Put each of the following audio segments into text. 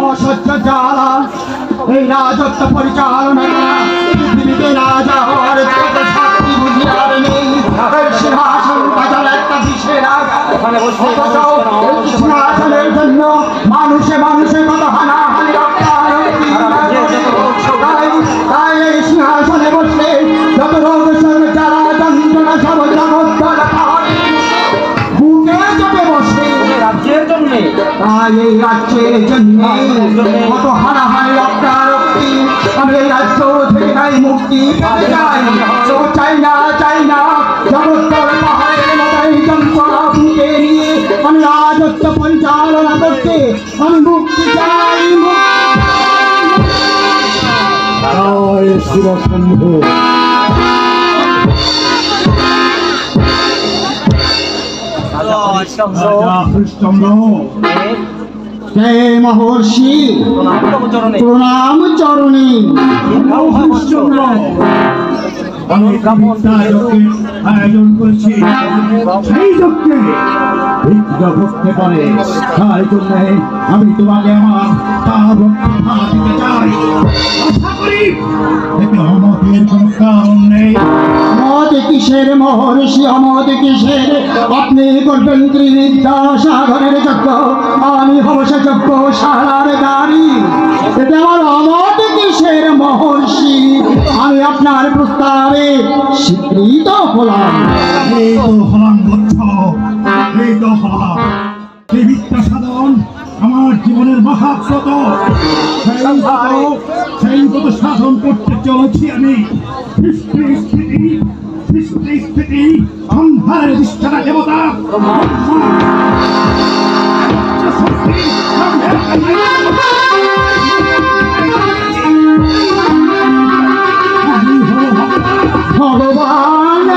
অসহ্য জ্বালা এই রাজত্ব পরিচালনা পৃথিবীতে রাজা হওয়ার শাস্তি বুঝিয়ার নেই। সিংহাসন বাজার একটা বিশের সিংহাসনের জন্য মানুষে মানুষের কত হানাহানি তাই এই সিংহাসনে বসলে যত রোগ জ্বালা যন্ত্রণা সব বুকে চেপে বসে রাজ্যের জন্য তাই এই রাজ্যের জন্য কত হানাহানি রক্তারক্তি আমি এই রাজ্য থেকে তাই মুক্তি পেতে চাই চাই না জগত্তর পাহাড়ের মতাই যন্ত্রণা বুকে নিয়ে আমি রাজত্ব পরিচালনা করতে আমি মুক্তি চাই। শিব শম্ভু হরিশ্চন্দ্র হে মহর্ষি প্রণাম চরণে। আমি আয়োজন করছি সেই যজ্ঞে ভিক্ষা ভক্তি করে তাই জন্য আমি তোমাকে আমার দিতে চাই। আশা করি আমাদের কোন কারণ নেই। মদ কিসের মহর্ষি অমদ কিসের আপনি করবেন ত্রিবিদ্যা সাগরের যজ্ঞ আমি হব সে যজ্ঞ সারার দাঁড়ি এতে আমার অমদ কিসের মহর্ষি আমি আপনার প্রস্তাবে স্বীকৃত হলাম। এই তো হলাম বৎস এই তো হলাম ত্রিবিদ্যা সাধন আমার জীবনের মহাব্রত সেই ব্রত সাধন করতে চলেছি আমি। স্থিতি অন্ধারের দিষ্ঠা দেবতা ভগবান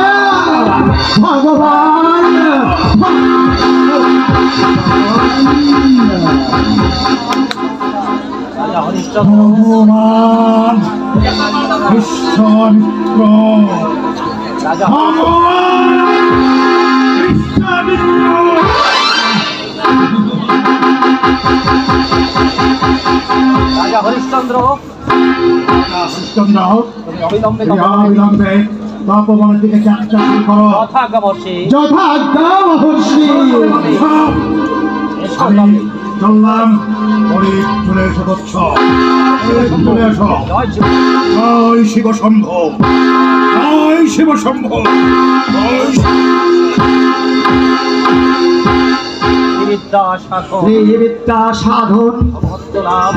ভগবান ভগবান বিশ্বামিত্র রাজা হরিশ্চন্দ্র অবিলম্বে তপবনের দিকে যাত্রা শুরু করো। যথাজ্ঞা মহর্ষি। আমি চললাম চলে এসো বৎস চলে এসো। জয় শিব শম্ভ জয় শিব শম্ভ বিদ্যা সাধন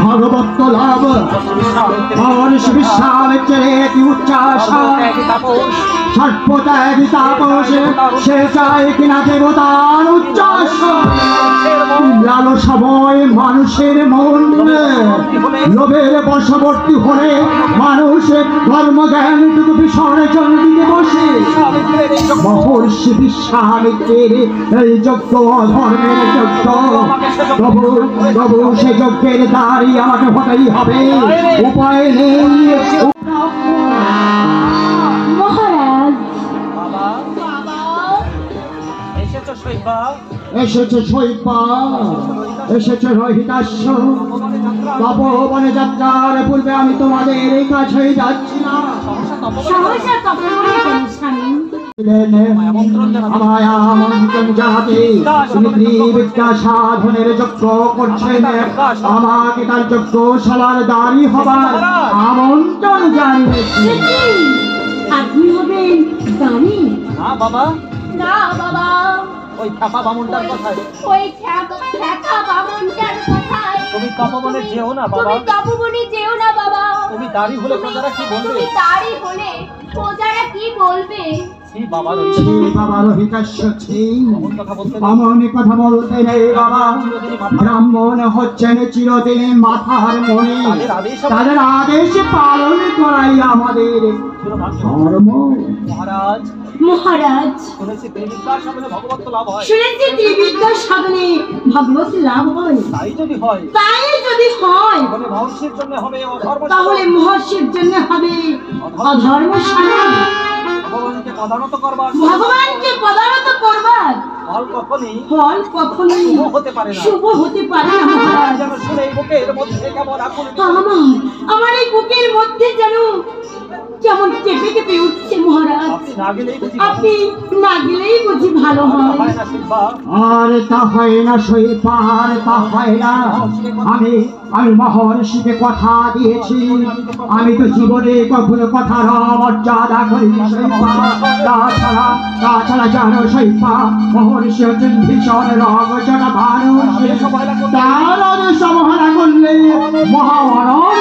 ভগবত্ত লাভ মহর্ষি বিশ্বামিত্রের উচ্চাসা সর্বত্যাগী তাপস সে চায় কিনা দেবতার উচ্চাস লালো সময় মানুষের মন লোভের বশবর্তী হলে মানুষের ধর্মজ্ঞানটুকু বিসর্জন দিতে বসে মহর্ষি বিশ্বামিত্রের এই যজ্ঞ ধর্মের যজ্ঞ তবু সে যজ্ঞের দ্বারই আমাকে হতেই হবে উপায় নেই। এসেছে শৈবা এসেছে রহিতাস্য তপবনে যাত্রার পূর্বে আমি তোমাদের এই কাছেই যাচ্ছি না। আমায় আমন্ত্রণ জানাতে তিনি ত্রিবিদ্যা সাধনের যজ্ঞ করছেন আমাকে তার যজ্ঞশালার দাঁড়ি হবার আমন্ত্রণ জানিয়েছি। আপনি হবেন দানি? না বাবা না বাবা ওই খ্যাপা বামুনটার কথায় ওই খ্যাপা বামুনটার কথায় তুমি তপবনে যেও না বাবা। তুমি তপবনে যেও না বাবা। তুমি দাড়ি হলে প্রজারা কি বলবে? তুমি দাড়ি হলে প্রজারা কি বলবে? বাবা রহিতাস্য অমন কথা বলতে নেই বাবা। ব্রাহ্মণ হচ্ছেন চিরদিন মাথার মনে তাদের আদেশ পালন করাই আমাদের ধর্ম। মহারাজ মহারাজ শুনেছি ত্রিবিদ্যার সাধনে ভগবত লাভ হয়। শুনেছি ত্রিবিদ্যার সাধনে ভগবত লাভ হয়। তাই যদি হয় তাহলে মহর্ষির জন্য হবে অধর্ম। তাহলে মহর্ষির জন্য হবে অধর্ম সাধন। ভগবানকে পদানত করবার ফল কখনই শুভ হতে পারে না। শুভ হতে পারে না মহারাজ। যেন বুকের মধ্যে কেমন আকুল আমার এই বুকের মধ্যে যেন কেমন কেঁপে কেঁপে উঠছে মহারাজ। আপনি না গেলেই বুঝি আপনি না গেলেই বুঝি ভালো হয়। হয় না শিল্পা। আর তা হয় না সৈপার, তা হয় না। আমি মহর্ষিকে কথা দিয়েছি, আমি তো জীবনে কখনো কথার মর্যাদা করিনি সৈপা। তাছাড়া জানো সৈপা, মহর্ষি হচ্ছেন ভীষণ রগজনা মানুষ, তার অবহেলা করলে মহামানব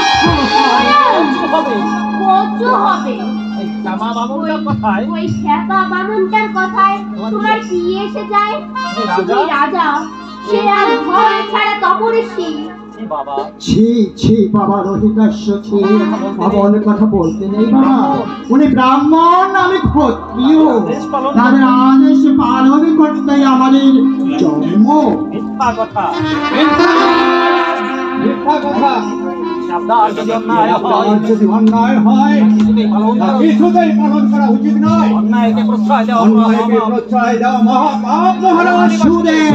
হবে কচু হবে। এই জামা বাবুটার কথায় ওই শ্যাপা বামনটার কথায় তোমার কি এসে যায়? তুমি রাজা, সে আর ঘর ছাড়া তপরিসি। বাবা ছি ছি বাবা রহিতাস্য ছি, বাবার কথা বলতে নেই বাবা। উনি ব্রাহ্মণ, আমি ক্ষত্রিয়, তাদের আদেশ পালন করতেই আমাদের জন্ম। মিথ্যা কথা। মিথ্যা কথা। আপনার যদি অন্যায় হয়, যদি অন্যায় হয় কিছুতেই পালন করুন। কিছুতেই পালন করা উচিত নয়। অন্যায়কে প্রশ্রয় দেওয়া অন্যায়কে প্রশ্রয় দেওয়া মহাপাপ মহারাজ। সুদেব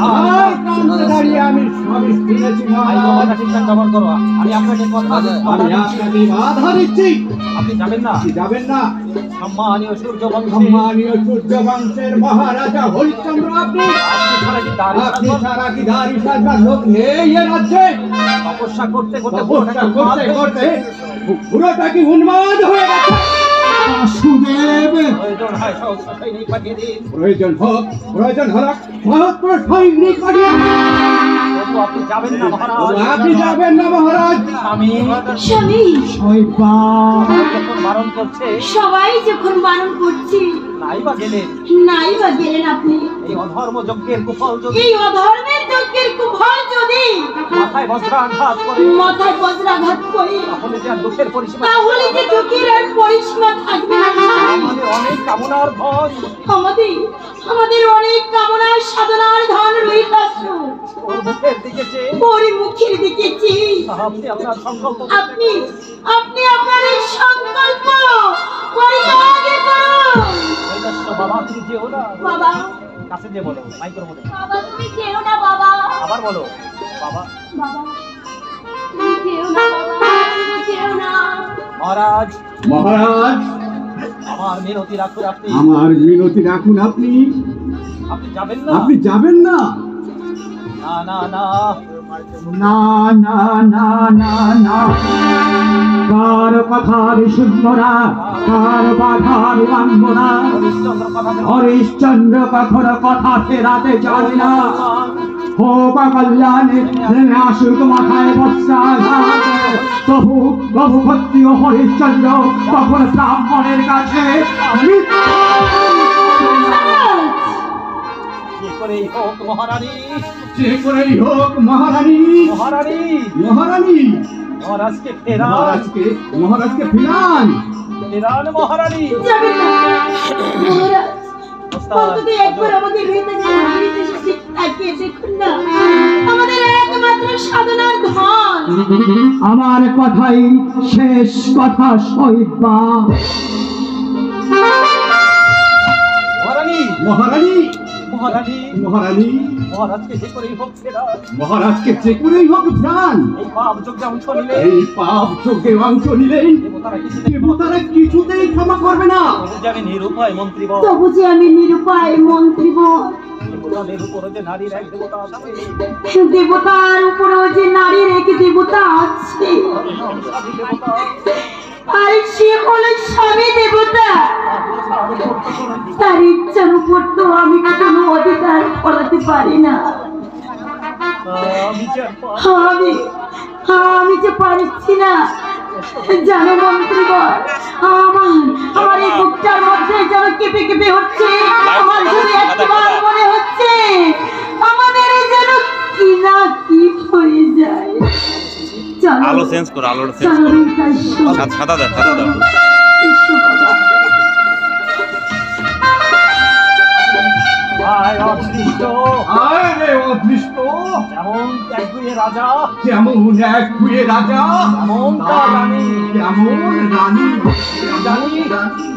আর প্রান্তে দাঁড়িয়ে আমি স্বামী শুনেছি মহারাজ। ঠিকঠাক ব্যবহার করো। আমি আপনাকে কথা আমি আপনাকে বাধা দিচ্ছি, আপনি যাবেন না। আপনি যাবেন না। সম্মানীয় সূর্যবংশী সম্মানীয় সূর্যবংশের মহারাজা হরিশ্চন্দ্র, আপনি আপনি ছাড়া কি দাড়ি সাজবার লোক নেই এ রাজ্যে? তপস্যা করতে তপস্যা করতে করতে পুরোটা কি উন্মাদ হয়ে গেছে? বাসুদেব, প্রয়োজন হয় সহস্র সৈনিক পাঠিয়ে দিন। প্রয়োজন হোক, প্রয়োজন হলো সহস্র সৈনিক পাঠিয়ে দিন। তবু আপনি যাবেন না মহারাজ। আপনি যাবেন না মহারাজ। আমি স্বামী, যখন বারণ করছে, সবাই যখন বারণ করছি, নাই বা গেলেন। নাই বা গেলেন আপনি। এই অধর্ম যজ্ঞের কুফল যদি এই অধর্মের যজ্ঞের কুফল যদি মাথায় বজ্রাঘাত করে, মাথায় বজ্রাঘাত করে, তাহলে যে আর দুঃখের পরিসীমা তাহলে যে দুঃখের আর পরিসীমা থাকবে না। আমাদের অনেক কামনার ধন, আমাদের অনেক কামনার সাধনার ধন রহিত আছে। ওর মুখের দিকে চেয়ে ওর মুখের দিকে চেয়ে আপনি আপনার সংকল্প আপনি আপনার এই সংকল্প পরিত্যাগ করুন। বাবা তুমি যেও না। বাবা, কাছে যে বলো, মাইক্রো বলে বাবা তুমি যেও না বাবা। আবার বলো বাবা। বাবা তুমি যেও না বাবা, তুমি যেও না। মহারাজ মহারাজ, আমার মিনতি রাখুন। আপনি আমার মিনতি রাখুন। আপনি আপনি যাবেন না। আপনি যাবেন না। না না না না না না না না, কার কথা আমি শুনবো না, কার বাধা আমি মানব না। হরিশ্চন্দ্র কথা হরিশ্চন্দ্র কখনো কথা ফেরাতে জানে না। হোক কল্যাণে আসুক মাথায় বস্ত্রাঘাত, তবু বহু ক্ষত্রিয় হরিশ্চন্দ্র কখনো ব্রাহ্মণের কাছে যে করেই হোক মহারানী, যে করেই হোক মহারানী, মহারানী মহারানী মহারাজকে ফেরান, মহারাজকে ফিরান। ফেরান মহারানী। যাবেন না মহারাজ, অন্তত একবার আমাদের হৃদয়ে তাকিয়ে দেখুন না। আমাদের একমাত্র সাধনার ধন। আমার কথাই শেষ কথা সইবা। মহারানী মহারানী, মহারানী মহারানী মহারাজকে যে করেই হোক ফেরান। মহারাজকে যে করেই হোক প্রাণ। এই পাপ যজ্ঞে অংশ নিলে এই পাপ যোগে অংশ নিলেই দেবতারা কিছুতেই ক্ষমা করবে না। আমি নিরুপায় মন্ত্রী বল, তবু যে আমি নিরুপায় মন্ত্রী বল। দেবতাদের উপরে যে নারীর এক দেবতা আছে, দেবতার উপরেও যে নারীর এক দেবতা আছে, স্বামী দেবতা, আর সে হলো স্বামী দেবতা। তার ইচ্ছার উপর তো আমি কোনো অধিকার করাতে পারি না। আমি যে পারছি না। জানো মন্ত্রীবর, আমার এই বুকটার মধ্যে যেন কেঁপে কেঁপে হচ্ছে। আমার যদি একবার মনে হচ্ছে আমাদের যেন কি না কি হয়ে যায়। আলো চেঞ্জ করো, আলোটা চেঞ্জ করো, সাদা দাও, সাদা দাও। আয় অদৃষ্ট, আয় রে অদৃষ্ট, যেমন একগুয়ে রাজা, যেমন একগুয়ে রাজা, যেমন তার রানী, যেমন রানী, জানি রানী।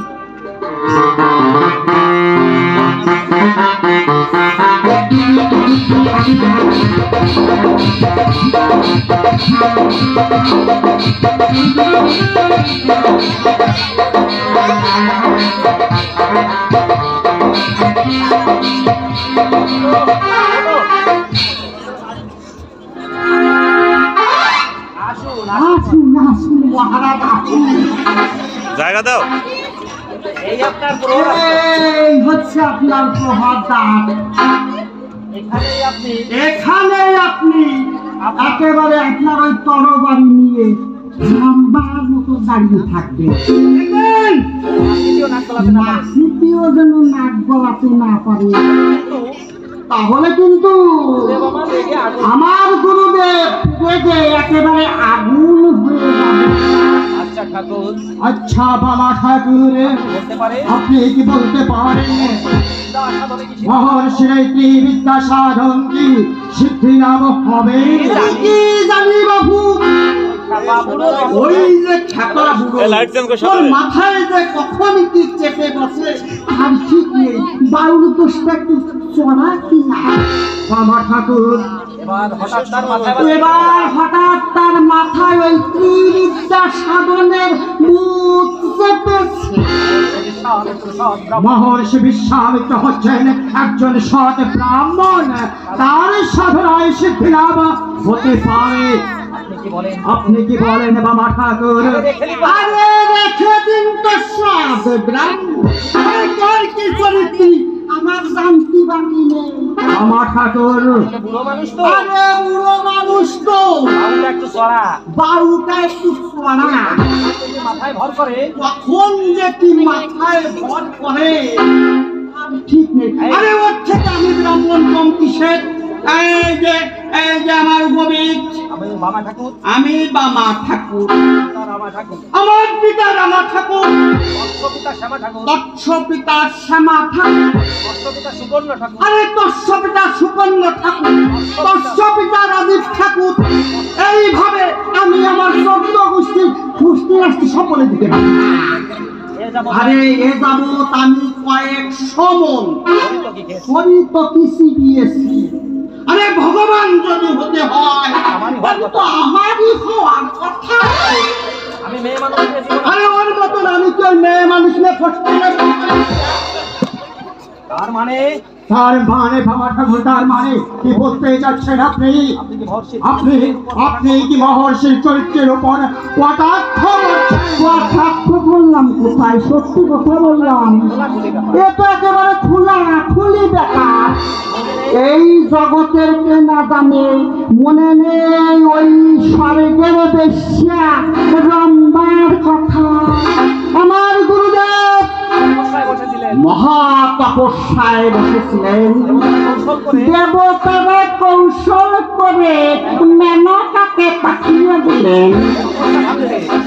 আসুন আসুন মহারাজ আসুন। জায়গা দাও। এই আপনার প্রহর আছে। এই হচ্ছে আপনার প্রভাত। এখানেই আপনি একেবারে আপনার ওই তরবারি নিয়ে লম্বার মতো দাঁড়িয়ে থাকবে। দ্বিতীয় নাক গলাতে না পারেন। মাসিটিও যেন নাক গলাতে না পারে, কিন্তু তাহলে কিন্তু দেব আমার রেগে আগুন। আমার গুরুদেব রেগে একেবারে আগুন হয়ে যাবে। আচ্ছা ঠাকুর আচ্ছা বাবা ঠাকুর, বলতে পারে আপনি কি বলতে পারেন বিদ্যা সাধনে কি মহর্ষির কি বিদ্যা সাধন কি সিদ্ধি লাভ হবে? কি জানি বাবু, বাবুরও ওই যে খেপা বুড়ো এই লাইট চেঞ্জ করে ওর সামনে। মাথায় যে কখন কি চেপে বসে আর ঠিক নেই। বাউল দোষটা একটু চড়া কি না বাবা ঠাকুর, এবার হঠাৎ তার মাথায় এবার হঠাৎ তার মাথায় ওই ত্রিবিদ্যা সাধনের ভূত চেপেছে। মহর্ষি বিশ্বামিত্র হচ্ছেন একজন সৎ ব্রাহ্মণ, তার সাধনায় সিদ্ধি লাভ হতে পারে। আপনি কি বলেন? আপনি কি বলেন বাবা ঠাকুর? আরে রেখে দিন তো সব ব্রাহ্মণ, আরে কর কি চরিত্রি আমার জানতি বাকি নেই। বাবা ঠাকুর, বুড়ো মানুষ তো, আরে বুড়ো মানুষ তো, বাবুটা একটু চড়া, বারুটা একটু চড়া, মাথায় ভর করে। কখন যে কি মাথায় ভর করে আর ঠিক নেই। আরে ওর থেকে আমি ব্রাহ্মণ কম কিসের? এই যে আমার গোবিক, আমি মামা ঠাকুর, আমি বামা ঠাকুর, তার রামা ঠাকুর, আমার পিতা রামা ঠাকুর, অশ্বপিতা শ্যামা ঠাকুর, তৎস পিতা শ্যামা ঠাকুর, অশ্বপিতা সুবর্ণ ঠাকুর, আরে তৎস পিতা সুকন্য ঠাকুর, তৎস পিতা রাজীব ঠাকুর। এইভাবে আমি আমার 14 গোষ্ঠী রাষ্ট্র সকলে দিতে পারি। এ যাবৎ আরে এ যাবৎ আমি কয়েকশো মন হরিত কি খেয়েছে? হরিত কৃষি দিয়েছি। আরে ভগবান যদি হতে হয় তাহলে তো আমারই হওয়ার কথা। আমি মেয়ে মানুষের জীবন, আরে ওর মতন আমি কি ওই মেয়ে মানুষ নিয়ে ফসকে তার মানে তার মানে বাবা ঠাকুর, তার মানে কি বলতে যাচ্ছেন আপনি? আপনি কি ভরসি? আপনি আপনি কি মহর্ষির চরিত্রের উপর কটাক্ষ করছেন? কটাক্ষ বললাম কোথায়, সত্যি কথা বললাম। এ তো একেবারে খোলা খুলি বেকার। এই জগতের কে না জানে, মনে নেই ওই স্বর্গের বেশ্যা রম্বার কথা। আমার গুরুদেব বসায় বসেছিলেন, মহাতপস্যায় বসেছিলেন। কৌশল করে দেবতারা কৌশল করে মেনকাকে পাঠিয়ে দিলেন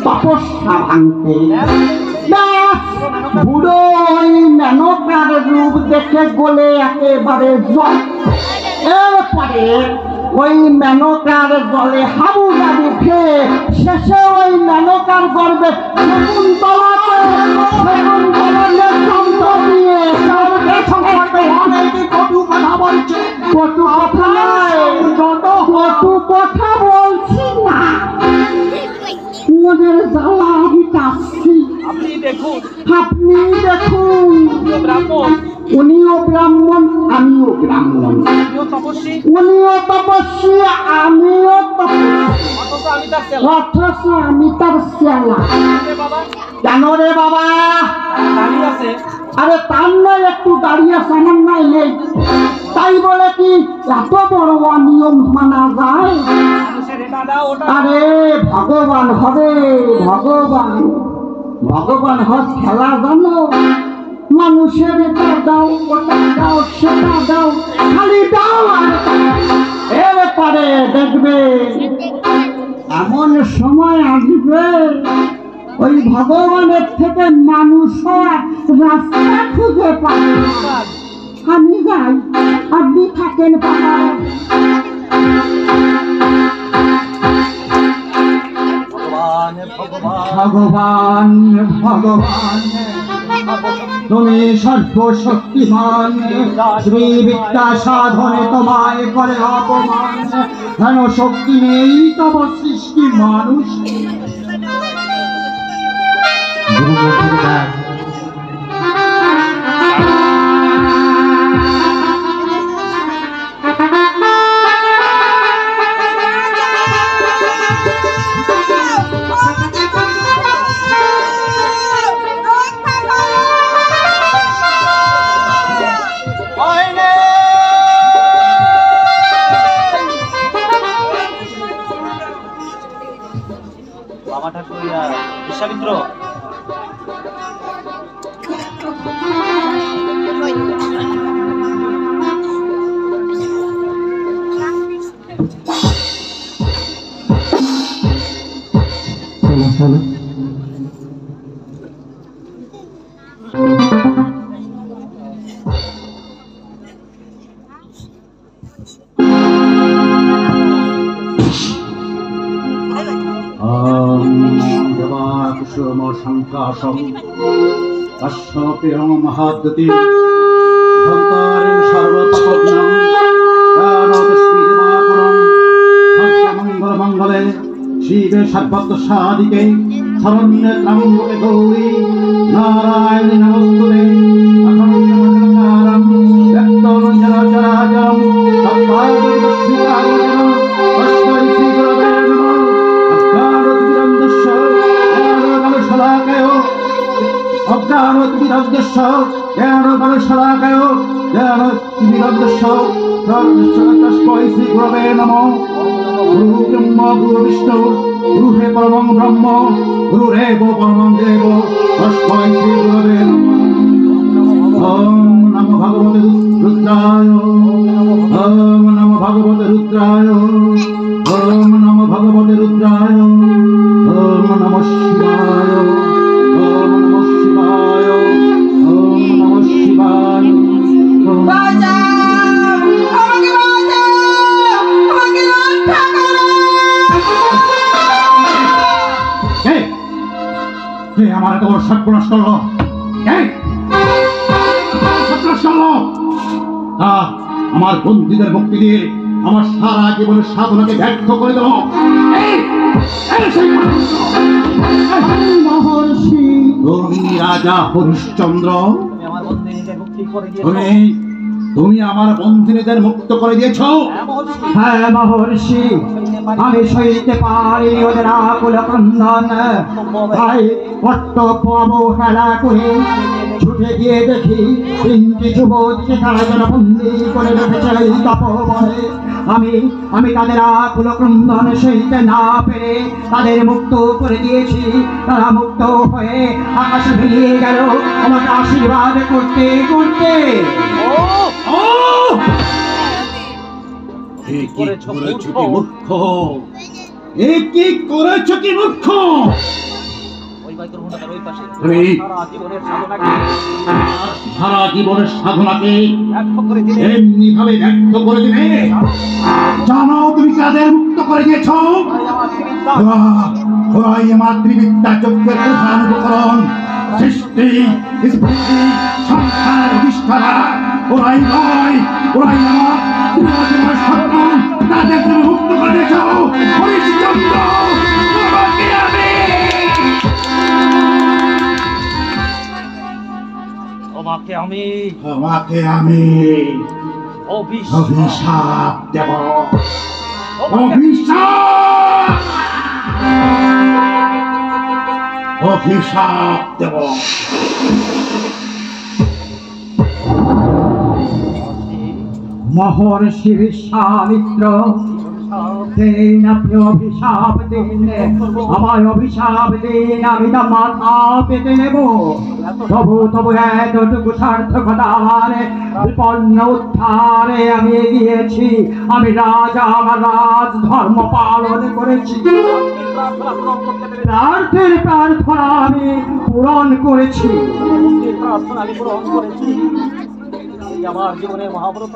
তপস্যা ভাঙতে। ব্যাস, বুড়ো ওই মেনকার রূপ দেখে গলে একেবারে জল। এরপরে ওই মেনকার জলে হাবুডাবু খেয়ে শেষে ওই মেনকার গর্বে শকুন্তলাকে দিয়ে কটু কথা বলছে। কটু কথা নয়, কটু কথা বলছি না, মনের জ্বালা আমি কাঁদছি। আপনি দেখুন, আপনি দেখুন, ব্রাহ্মণ, উনিও ব্রাহ্মণ আমিও ব্রাহ্মণ, আমিও তপস্বী, উনিও তপস্বী আমিও তপস্বী, অথচ আমি তার চেলা। অথচ আমি তার চেলা। রে বাবা, কেন রে বাবা? দাঁড়িয়ে আছে, আরে তার নয় একটু দাঁড়িয়ে আছে, আমার নাই নেই, তাই বলে কি এত বড় অনিয়ম মানা যায়? মানুষের এটা দাও ওটা আরে ভগবান হবে, ভগবান ভগবান হস খেলা জানো? মানুষের এটা দাও ওটা দাও সেটা দাও, খালি দাও আর দাও। এরপরে দেখবে এমন সময় আসবে ওই ভগবানের থেকে মানুষও রাস্তা খুঁজে পাবে না। আমি যাই, আপনি থাকেন বাবা। ভগবান ভগবান ভগবান ভগবান তুমি সর্বশক্তিমান, শ্রী বিদ্যা সাধনে তোমায় করে অপমান। ধন শক্তি নেই তব সৃষ্টি মানুষ। বাবা ঠাকুর বিশ্বামিত্র শঙ্কাশং কাশ্যপেয়ং মহাদ্যতি ধন্তারিং সর্বতপজ্ঞাং দানবস্মিদেবাকুরং সর্বমঙ্গলমঙ্গলে শিবে সর্বত্র সাদিকে শরণ্যে ত্রম্বকে গৌরী নারায়ণী নমস্তুতে অখণ্ডমণ্ডলকারং ব্যক্তং চরাচরাচরং সর্বাদর্শিকারং তস্मै শ্রীগুরবে নমঃ। অজ্ঞানতিমিরন্ধস্য অজ্ঞানতিমিরন্ধস্য জ্ঞানগণশলাকায় জ্ঞানতিমিরন্ধস্য তস্मै শ্রীগুরবে নমঃ। গুরু ব্রহ্ম গুরু বিষ্ণু গুরুহে পরমং ব্রহ্ম গুরুরেব পরমং দেব তস্मै শ্রীগুরবে নমঃ। ওম নমো ভগবতে রুদ্রায়, ওম নমো ভগবতে রুদ্রায়, ওম নমো ভগবতে রুদ্রায়, ওম নমঃ শিবায়, ওম নমঃ শিবায়, ওম নমঃ শিবায়। আমার এত বড় সর্বনাশ করলো, আমার বন্ধুদের মুক্তি দিয়ে আমার সারা জীবনের সাধনাকে ব্যর্থ করে দেব। মহর্ষি তুমি রাজা হরিশ্চন্দ্র, তুমি আমার বন্দিনীদের মুক্ত করে দিয়েছ। হ্যাঁ মহর্ষি, আমি সইতে পারি ওদের আকুল ক্রন্দন। তাই কর্তব্য অবহেলা করে ছুটে গিয়ে দেখি তিনটি যুবতী তারা যেন বন্দি করে রেখেছে এই তপবনে। আমি তাদের আকুল ক্রন্দন সইতে না পেরে তাদের মুক্ত করে দিয়েছি। তারা মুক্ত হয়ে আকাশে ভেঙে গেল আমাকে আশীর্বাদ করতে করতে। সারা জীবনের সাধনাকে এমনি ভাবে ব্যর্থ করে দিলে জানো তুমি কাদের মুক্ত করে দিয়েছ? ওরাই আমার ত্রিবিদ্যা যজ্ঞের প্রধান উপকরণ, সৃষ্টি স্মৃতি সংখ্যার অধিষ্ঠাতা। ওরাই নয়, ওরাই আমার জীবনের সন্তান, তাদের তুমি মুক্ত করে দিয়েছ। হরিশ্চন্দ্র তোমাকে আমি অভিশাপ দেব। অভিশাপ দেব। মহর্ষি বিশ্বামিত্র দিন, আপনি অভিশাপ দিন, আমায় অভিশাপ দিন, আমি তা মাথা পেতে নেব। তবু এতটুকু সার্থকতার বিপন্ন উদ্ধারে আমি এগিয়েছি। আমি রাজা, আমার রাজ ধর্ম পালন করেছি। প্রার্থের প্রার্থনা আমি পূরণ করেছি। আমার জীবনের মহাব্রত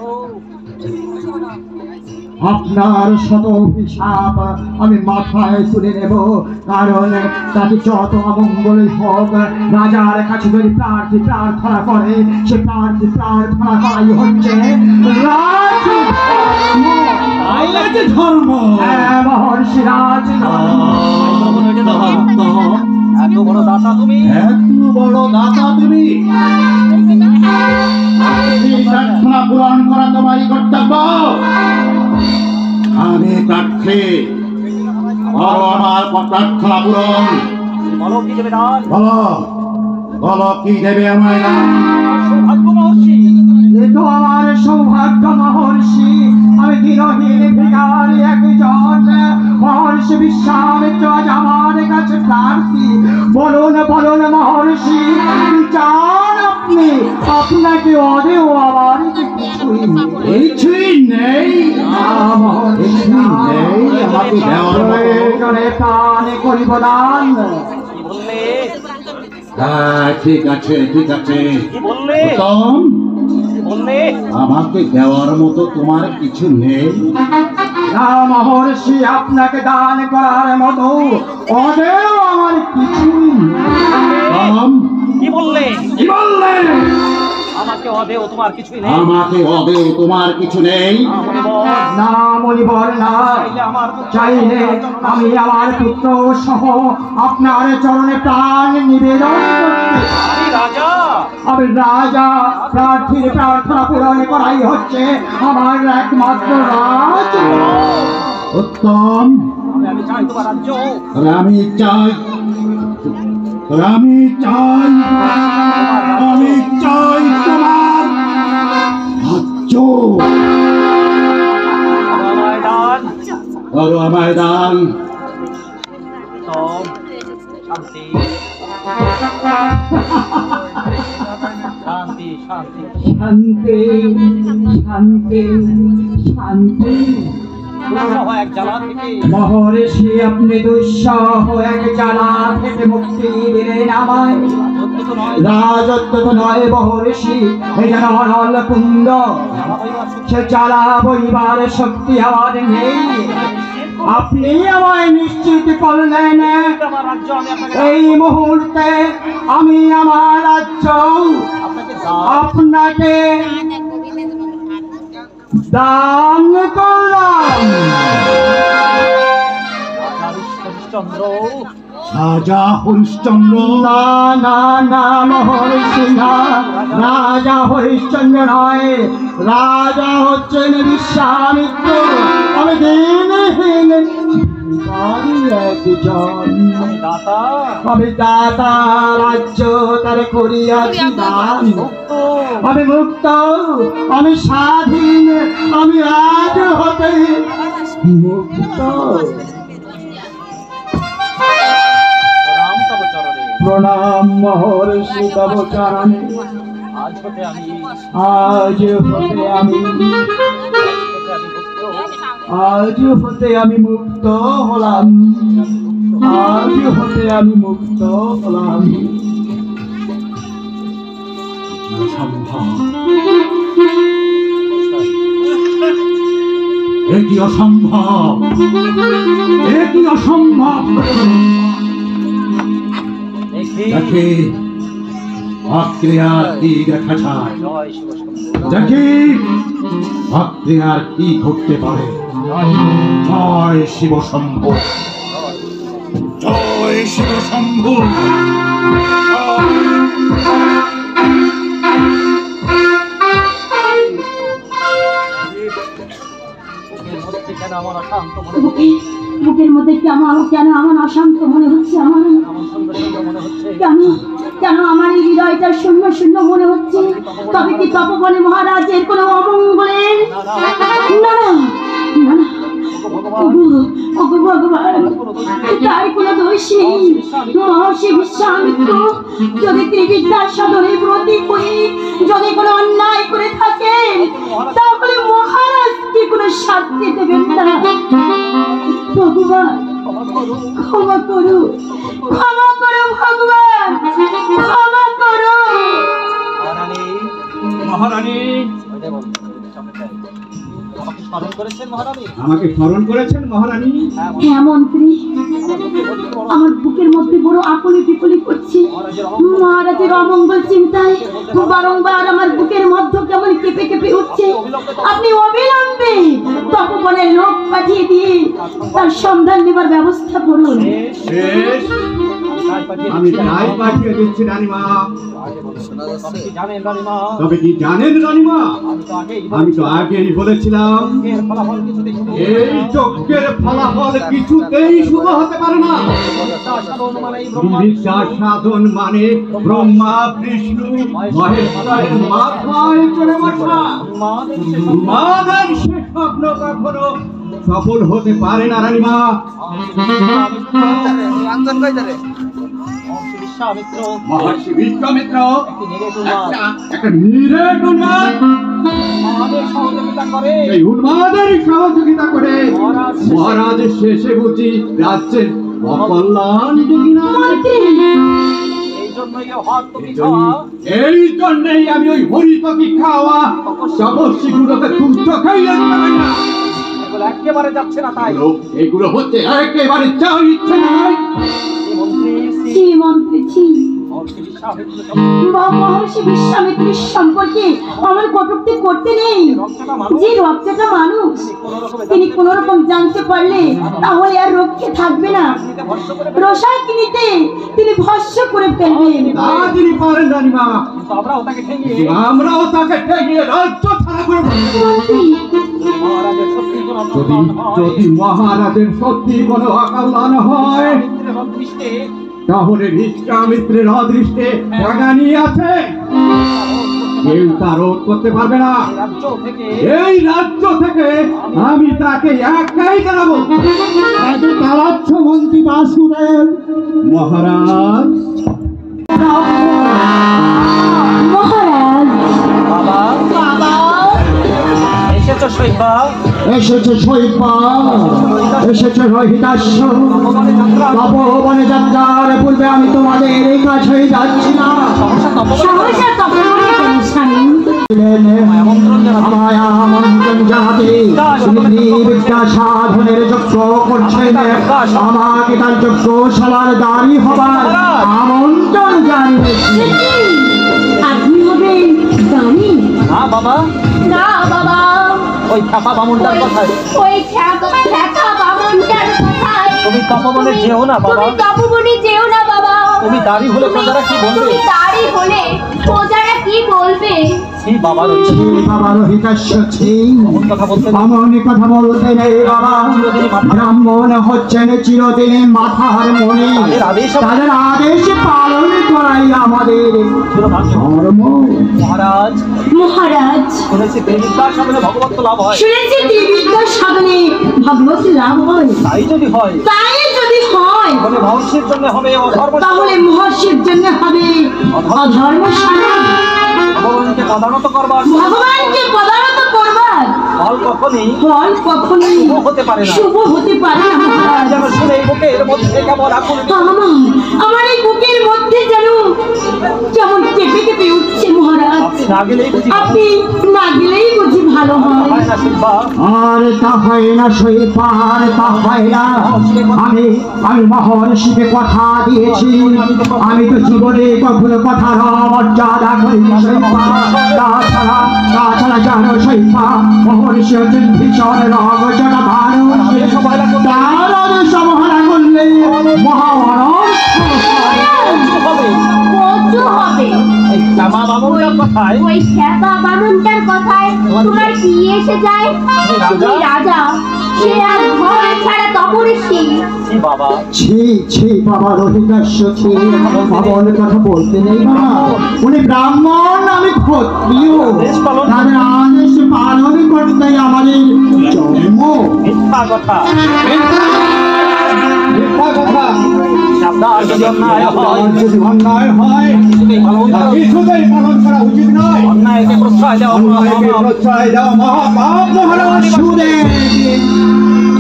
আপনার শত অভিশাপ আমি মাথায় তুলে নেব, কারণ তাকে যত অমঙ্গলই হোক রাজার কাছে যদি প্রার্থী প্রার্থনা করে সে প্রার্থী প্রার্থনা করাই হচ্ছে রাজধর্ম। হ্যাঁ মহর্ষি রাজধর্ম। এত বড় দাতা তুমি, এত বড় দাতা তুমি, এই প্রার্থনা পূরণ করা তোমারই কর্তব্য। আমি প্রার্থী, আমার প্রার্থনা পূরণ। বলো কি দেবে দান? বলো বলো কি দেবে আমায় দান? সৌভাগ্য মহর্ষি। এ তো আমার সৌভাগ্য মহর্ষি, আমি দিনহীন ভিখারি একজন। মহর্ষি বিশ্বামিত্র আজ আমার কাছে প্রার্থী। বলুন বলুন মহর্ষি, কি চান আপনি? আপনাকে অদেও আমার কিছুই নেই। মহর্ষি নেই, আমাকে দেওয়ার প্রয়োজনে প্রাণে করিব দান। কি বললে? হ্যাঁ ঠিক আছে ঠিক আছে। কি বললে? উত্তম, কি বললে? আমাকে দেওয়ার মতো তোমার কিছু নেই? না মহর্ষি, আপনাকে দান করার মতো ওদেরও আমার কিছুই নেই। কি বললে? কি বললেন? আমাকে অদেও তোমার কিছুই নেই। আমাকে ওদেও তোমার কিছু নেই? না মণিবর না, চাইলে আমি আমার পুত্র সহ আপনার চরণে প্রাণ নিবেদন করতে। রাজা, আমি রাজা, প্রার্থীর প্রার্থনা পূরণ করাই হচ্ছে আমার একমাত্র রাজ। উত্তম, আমি চাই তোমার রাজ্য। আমি চাই, আমি চাই, আমি চাই তোমার রাজ্য। আমায় দান। করো আমায় দান। শান্তি শান্তি শান্তি শান্তি শান্তি শান্তি। দুঃসহ এক জ্বালা থেকে মহর্ষি, আপনি দুঃসহ এক জ্বালা থেকে মুক্তি দিলেন আমায়। অদ্ভুত নয়, রাজত্ব তো নয় মহর্ষি, এই যেন অনল কুণ্ড, জ্বালা হইবার সুখ। সে জ্বালা বইবার শক্তি আমার নেই। আপনি আমায় নিশ্চিত করলেন আমার রাজ্য আমি আপনাকে এই মুহূর্তে আমি আমার রাজ্য আপনাকে দান। আপনাকে দান করলাম। হরিশ্চন্দ্র, রাজা হরিশ্চন্দ্র? না না না মহর্ষি না, রাজা হরিশ্চন্দ্র নয়, রাজা হচ্ছেন বিশ্বামিত্র। আমি দিনহীন একজন, দাতা, আমি দাতা, রাজ্য তার করিয়াছি দান। আমি মুক্ত, আমি স্বাধীন, আমি আজ হতে মুক্ত। প্রণাম তব চরণে। প্রণাম মহর্ষি তব চরণে। আজ হতে আমি আজ হতে আমি আজ হতে আমি মুক্ত হলাম। আজ হতে আমি মুক্ত হলাম। এটি অসম্ভব, এটি অসম্ভব। দেখি ভক্তি আর কি দেখা যায়, জয় শিব শম্ভু। দেখি ভক্তি আর কি ঘটতে পারে। জয় শিব শম্ভু, জয় শিব শম্ভু। বুকের মধ্যে কেন আমার অশান্ত মনে বুকের মধ্যে কেন আমার অশান্ত মনে হচ্ছে? আমার এমন সুন্দর সুন্দর মনে হচ্ছে। কেন কেন আমার এই হৃদয়টা শূন্য শূন্য মনে হচ্ছে? তবে কি তপবনে মহারাজের কোনো অমঙ্গলের? না না না না, ওগো ভগবান, তার কোনো দোষ নেই। মহর্ষি বিশ্বামিত্র যদি ত্রিবিদ্যার সাধনে ব্রতী হয়ে যদি কোনো অন্যায় করে থাকেন, তাহলে মহারাজকে কোনো শাস্তি দেবেন না। ভগবান ক্ষমা করো, ক্ষমা করো ভগবান, ক্ষমা করো। মহারানী, মহারানী, আমাকে স্মরণ করেছেন মহারানী? আমাকে স্মরণ করেছেন মহারানী? হ্যাঁ মন্ত্রী, আমার বুকের মধ্যে বড় আকুলি বিকুলি করছে। মহারাজের অমঙ্গল চিন্তায় বারংবার আমার বুকের মধ্যে কেমন কেঁপে কেঁপে উঠছে। আপনি অবিলম্বে তপবনের লোক পাঠিয়ে দিয়ে তার সন্ধান নেবার ব্যবস্থা করুন। বেশ, আমি তাই পাঠিয়ে দিচ্ছি রানীমা। তবে কি জানেন রানীমা? তবে কি জানেন রানীমা, আমি তো আগেই বলেছিলাম এর ফলাফল কিছুতেই শুভ হবে এই না। যজ্ঞের ফলাফল কিছুতেই শুভ হতে পারে না। সাধন মানে এই ব্রহ্মা বিদ্যা সাধন মানে ব্রহ্মা বিষ্ণু মহেশ্বরের মাথায় চড়ে বসা। উন্মাদের শেষ মাদের সে স্বপ্ন কখনো সফল হতে পারে না রানীমা। বিশ্বামিত্র মহর্ষি বিশ্বমিত্র একটি নিরেট উন্মাদ একটা নিরেট উন্মাদ, আমাদের সহযোগিতা করে এই উন্মাদের সহযোগিতা করে মহারাজ শেষে বুঝি রাজ্যের অকল্যাণ ডেকে না। এই জন্যই হওয়ার তুমি খাওয়া এই জন্যই আমি ওই হরিতকি খাওয়া তপস্বীগুলোকে তুষ্ট খাইয়ে দিতে পারি না। এগুলো একেবারে যাচ্ছে না। তাই এগুলো হচ্ছে একেবারে যা ইচ্ছে নয়। ছি মন্ত্রী, ছি। মহর্ষি বিশ্বামিত্র মহর্ষি বিশ্বামিত্রের সম্পর্কে আমার কটূক্তি করতে নেই। যে রক্তটা মানুষ, তিনি কোন রকম জানতে পারলে তাহলে আর রক্ষে থাকবে না। রসায়নিতে তিনি ভস্য করে ফেলবেন। তা তিনি পারেন রানীমা, কিন্তু আমরাও তাকে ঠেঙিয়ে আমরাও তাকে ঠেকিয়ে রাজ্য ছাড়া করে দেব। মন্ত্রী, মহারাজের সত্যি কোনো যদি যদি মহারাজের সত্যি কোনো অকল্যাণ হয় দৃষ্টে তাহলে বিশ্বামিত্রের অদৃষ্টে টাকানি আছে, কেউ তা রোধ করতে পারবে না। রাজ্য থেকে এই রাজ্য থেকে আমি তাকে একাই দাঁড়াবো। তাকে তাড়াচ্ছ মন্ত্রী বাসুদেব। মহারাজ মহারাজ, বাবা বাবা এসেছো শৈবা এসেছে শৈবা, এসেছে রহিতাস্য। ভগবানের যাত্রা তপবনে যাত্রার পূর্বে আমি তোমাদের এই কাছেই যাচ্ছি না। সহসা তপবনে সহসা তপবনে কেন স্বামী? আমন্ত্রণ জানাতে আমায় আমন্ত্রণ জানাতে তিনি বিদ্যা সাধনের যজ্ঞ করছেন। আমাকে তার যজ্ঞশালার দাঁড়ি হবার আমন্ত্রণ জানিয়েছি। আপনি হবেন দানি? না বাবা, না বাবা, ওই থাপা বামুনটার কথায় ওই ঠেকা বামনটার কোথায়? তুমি তপবনে যেও না বাবা। তুমি তপবনে যেও না বাবা। তুমি দাড়ি হলে প্রজারা কি বলবে? তুমি দাড়ি হলে প্রজারা কি বলবে? ছি বাবা রয়েছে বাবা রহিতাস্য ছি। কথা বলতে নেই। এমন কথা বলতে নেই বাবা। ব্রাহ্মণ হচ্ছেন চিরদিন মাথার মনে, তাদের আদেশ পালন করাই আমাদের ধর্ম। মহারাজ মহারাজ, শুনেছি দেবিদ্যার সামনে ভগবত লাভ হয়। শুনেছি দেবীদ্যার সাধনে ভগবত লাভ হয়। তাই যদি হয় তাই যদি হয় তাহলে মহর্ষির জন্য হবে অধর্ম। তাহলে মহর্ষির জন্য হবে অধর্ম সাধন। ভগবানকে পদানত করবার ভগবানকে পদানত করবার ফল কখনই ফল কখনোই শুভ হতে পারে না। শুভ হতে পারে না মহারাজ। যেন শুনে এই বুকের মধ্যে কেমন আকুল আমার এই বুকের মধ্যে যেন কেমন কেঁপে কেঁপে উঠছে মহারাজ। আপনি না গেলেই বুঝি আপনি না গেলেই বুঝি ভালো হয়। হয় না শিল্পা। আর তা হয় না শৈবা, আর তা হয় না। আমি মহর্ষিকে কথা দিয়েছি, আমি তো জীবনে কখনো কথার অমর্যাদা করিনি শৈবা। তাছাড়া জানো শৈবা, মহর্ষি হচ্ছেন ভীষণ রগজটা মানুষ। তার আদেশ অবহেলা করলে মহাভারত হবে কচু হবে। এই শ্যামা বামুনটার কথায় ওই খ্যাপা বামনটার কথায় তোমার কি এসে যায়? তুমি রাজা, সে আর ঘর ছাড়া তপরিসি। ছি বাবা, ছি ছি বাবা রহিতাস্য ছি। বাবার কথা বলতে নেই বাবা। উনি ব্রাহ্মণ, আমি ক্ষত্রিয়। তাদের আদেশ পালন করতে আমাদের জন্ম। মিথ্যা কথা। মিথ্যা কথা। আপনার যদি অন্যায় হয় যদি অন্যায় হয় কিছুতেই পালন তা করো। কিছুতেই পালন করা উচিত নয়। অন্যায়কে প্রশ্রয় দেওয়া অন্যায়কে প্রশ্রয় দেওয়া মহাপাপ মহারাজ সুদেব।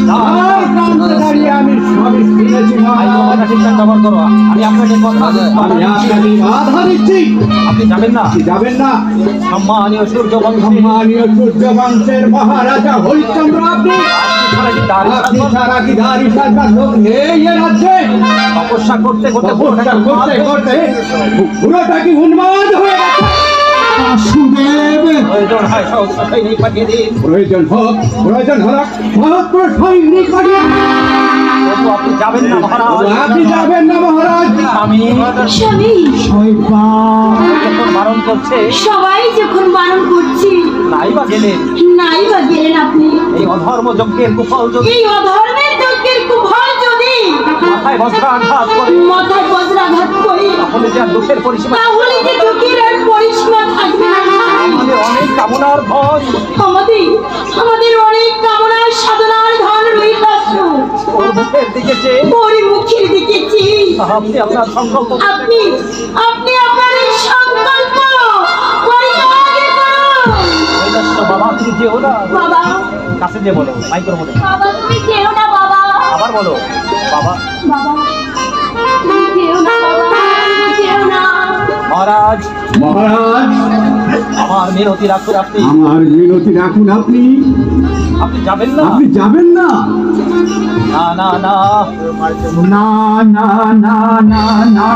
তার প্রান্তে দাঁড়িয়ে আমি সবই শুনেছিলাম। কথাটা ঠিকঠাক ব্যবহার করো। আমি আপনাকে কথা আমি আপনাকে বাধা দিচ্ছি, আপনি যাবেন না। আপনি যাবেন না। সম্মানীয় সূর্যবংশী সম্মানীয় সূর্যবংশের মহারাজা হরিশ্চন্দ্র, আপনি আপনি ছাড়া কি দাড়ি সাজবার লোক নেই এ রাজ্যে? তপস্যা করতে করতে তপস্যা করতে করতে পুরোটা কি উন্মাদ হয়ে গেছে? বাসুদেব, প্রয়োজন হয় সহস্র সৈনিক পাঠিয়ে দিন। প্রয়োজন হোক, প্রয়োজন হলো সহস্র সৈনিক পাঠিয়ে দিন। তবু আপনি যাবেন না মহারাজ। আপনি যাবেন না মহারাজ। আমি স্বামী, যখন বারণ করছে সবাই যখন বারণ করছি, নাই বা গেলেন। নাই বা গেলেন আপনি। এই অধর্ম যজ্ঞের কুফল যদি এই অধর্মের যজ্ঞের কুফল যদি মাথায় বজ্রাঘাত করে, মাথায় বজ্রাঘাত করি, তাহলে যে আর দুঃখের পরিসীমা তাহলে যে দুঃখের আর পরিসীমা থাকবে না। আমাদের অনেক কামনার ধন আমাদের অনেক কামনার সাধনার ধন রহিত ওর মুখের দিকে চেয়ে ওর মুখের দিকে চেয়ে আপনি আপনার সংকল্প আপনি আপনার এই সংকল্প পরিত্যাগ করুন। বাবা তুমি যেও না। বাবা, কাছে যে বলো, মাইকের মধ্যে বাবা তুমি যেও না বাবা। আবার বলো বাবা। বাবা তুমি যেও না বাবা, তুমি যেও না। মহারাজ মহারাজ, আমার মিনতি রাখুন। আপনি আমার মিনতি রাখুন। আপনি আপনি যাবেন না। আপনি যাবেন না। না না না না না না না না,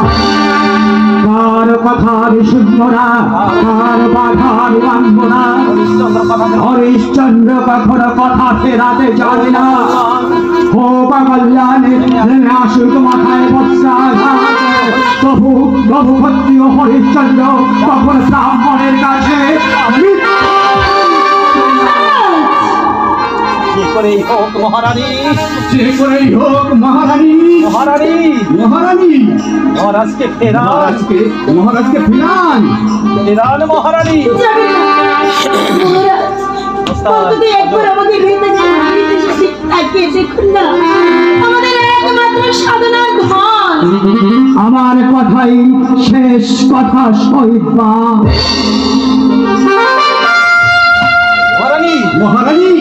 কার কথা আমি শুনবো না, কার বাধা আমি মানব না। হরিশ্চন্দ্র কথা হরিশ্চন্দ্র কখনো কথা ফেরাতে যাবে না। হোক কল্যাণে আসুক মাথায় বজ্রাঘাত, প্রভু প্রভু ভক্তীয় হরিশ্চন্দ্র কখন ব্রাহ্মণের কাছে যে করেই হোক মহারানী, যে করেই হোক মহারানী, মহারানী মহারানী মহারাজকে ফেরান, মহারাজকে ফিরান। ফেরান মহারানী। যাবেন না। মহারাজ, অন্তত একবার আমাদের হৃদয়ে তাকিয়ে দেখুন না। আমাদের একমাত্র সাধনার ধন। আমার কথাই শেষ কথা সইবা। মহারানী মহারানী,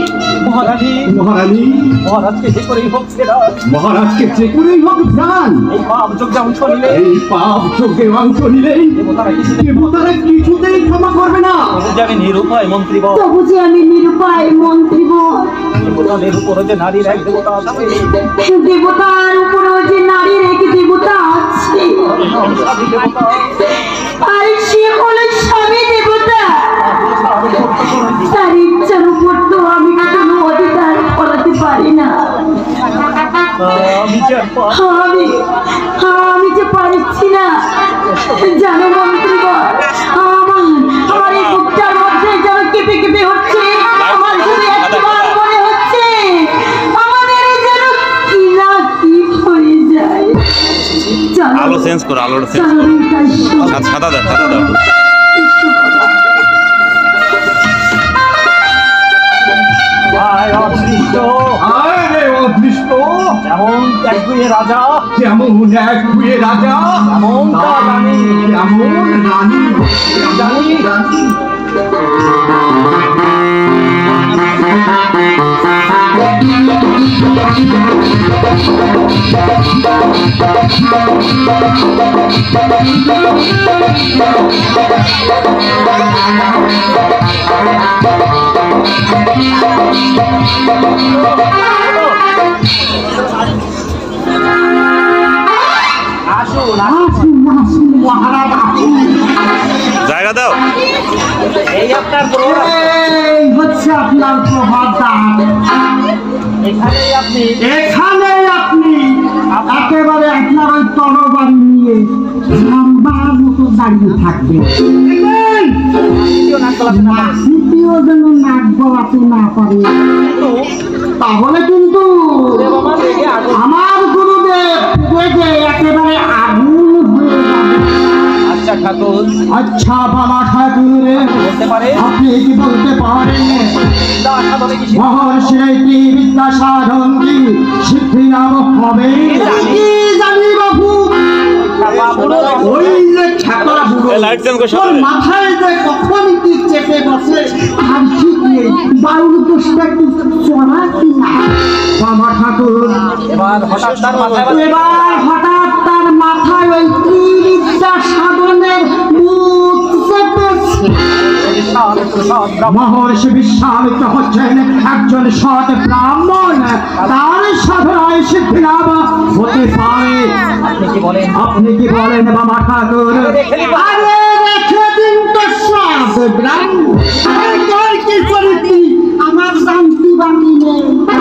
মহারানী মহারানী মহারাজকে যে করেই হোক ফেরান। মহারাজকে যে করেই হোক প্রাণ। এই পাপ যজ্ঞে অংশ নিলে এই পাপ যোগে অংশ নিলেই দেবতারা কিছুতেই ক্ষমা করবে না। যে আমি নিরুপায় মন্ত্রী বল, তবু যে আমি নিরুপায় মন্ত্রী বল। দেবতাদের উপরে যে নারীর এক দেবতা আছে, দেবতার উপরও যে নারীর এক দেবতা আছে, স্বামী দেবতা, আর সে হলো স্বামী দেবতা। তার ইচ্ছার উপর তো আমি কোনো অধিকার ফলাতে পারি না। আমি যে পারছি না, জানো মন্ত্রীবর, আমার এই বুকটার মধ্যে যেন কেঁপে কেঁপে হচ্ছে। আমার যদি একবার মনে হচ্ছে আমাদের যেন কি না কি হয়ে যায়। আলো চেঞ্জ করো, আলোটা চেঞ্জ করো। সাদা দাও, সাদা দাও। আয় অদৃষ্ট, আরে অদৃষ্ট, যেমন একগুয়ে রাজা, যেমন এক ভুয়ে রাজা, এমন তা রানী, যেমন রানী, রানী। রানী। আসুন আসুন আসুন মহারাজ, আসুন। জায়গা দাও। এই আপনার প্রভাব, এই হচ্ছে আপনার প্রভাবদান। এখানেই আপনি এখানে আপনি একেবারে আপনার ওই তরবারি নিয়ে লম্বার মতো দাঁড়িয়ে থাকবেন। দেখবেন? দ্বিতীয় নাক গলাতে না পারেন। দ্বিতীয় যেন নাক গলাতে না পারে, কিন্তু তাহলে কিন্তু দেবমা রেগে আগুন। আমার গুরুদেব রেগে একেবারে আগুন হয়ে যাবে। আচ্ছা ঠাকুর, আচ্ছা বাবা ঠাকুর, বলতে পারে আপনি কি বলতে পারেন বিদ্যা সাধনে কি মহর্ষির কি বিদ্যা সাধন কি সিদ্ধি লাভ হবে? কি জানি বাবু, ওই যে ছাতা বুড়ো, লাইট চেঞ্জ করো, ওর মাথায় যে কখন কি চেপে বসে আর ঠিক নেই। বায়ুর দোষটা একটু চড়া কি না বাবা ঠাকুর? এবার হঠাৎ তার মাথায় এবার হঠাৎ মাথায় ওই ত্রিবিদ্যা সাধনের ভূত চেপেছে। মহর্ষি বিশ্বামিত্র হচ্ছেন একজন সৎ ব্রাহ্মণ, তার সাধনায় সিদ্ধি লাভ হতে পারে। আপনি কি বলেন বাবা ঠাকুর? আরে রেখে দিন তো সব ব্রাহ্মণ, আরে তোর কি করিতি আমার শান্তি বানিয়ে।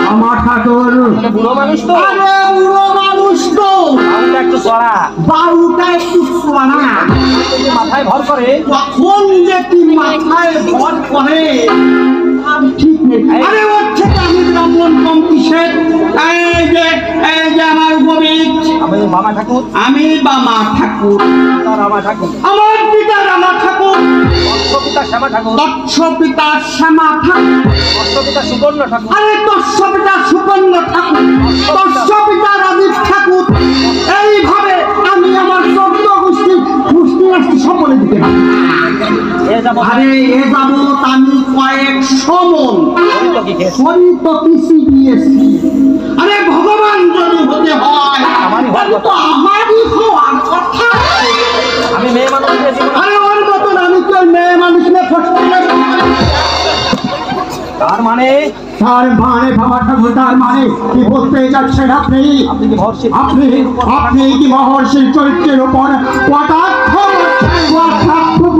বাবা ঠাকুর বুড়ো মানুষ তো, আরে উড়ো মানুষ তো, বাবুটা একটু চড়া, বাবুটা একটু সোনা, মাথায় ভর করে। কখন যে কি মাথায় ভর করে আর ঠিক নেই। আরে ওর থেকে আমি ব্রাহ্মণ কম কিসের? এই যে আমার উপবিদ, আমি মামা ঠাকুর, আমি বামা ঠাকুর, তার রামা ঠাকুর, আমার পিতা রামা ঠাকুর, পিতা শ্যামা ঠাকুর, দক্ষ পিতা শ্যামা ঠাকুর, পিতা সুবর্ণ ঠাকুর, আরে দক্ষ পিতা সুবর্ণ ঠাকুর, দক্ষ পিতা রাজীব ঠাকুর। এইভাবে আমি আমার 14 গোষ্ঠী রাষ্ট্র সকলে দিতে পারি। এ যাবো আরে এ যাবৎ আমি কয়েক সমন কি খেয়েছি? সরিত পিসি দিয়েছি। আরে ভগবান যদি হতে হয় তাহলে তো আমারই হওয়ার কথা। আমি মেয়ে মানুষ দিয়েছি, আরে ওর মতন আমি কি ওই মেয়ে মানুষ নিয়ে ফসকে গেছি? তার মানে বাবা ঠাকুর, তার মানে কি বলতে যাচ্ছেন আপনি? আপনি কি ভরসি? আপনি কি মহর্ষির চরিত্রের উপর কটাক্ষ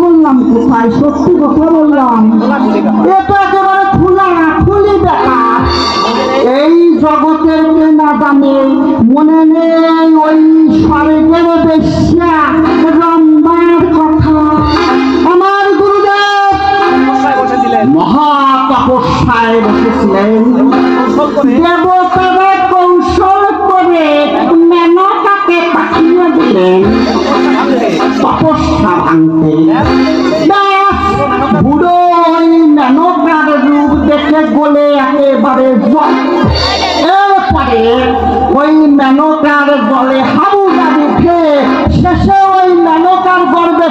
বললাম কোথায়, সত্যি কথা বললাম। এটা একেবারে খুলি ব্যাপার। এই জগতের কে না জানে, মনে নেই ওই স্বর্গের বেশ্যা রম্বার কথা। আমার গুরুদেব বসেছিলেন মহাতপস্যায় বসেছিলেন। কৌশল করে দেবতারা কৌশল করে মেনকাকে পাঠিয়ে দিলেন তপস্যা ভাঙতে। বুড়ো ওই মেনকার রূপ দেখে বলে একেবারে জল। এরপরে ওই মেনকার জলে হাবুডাবু খেয়ে শেষে ওই মেনকার গর্বে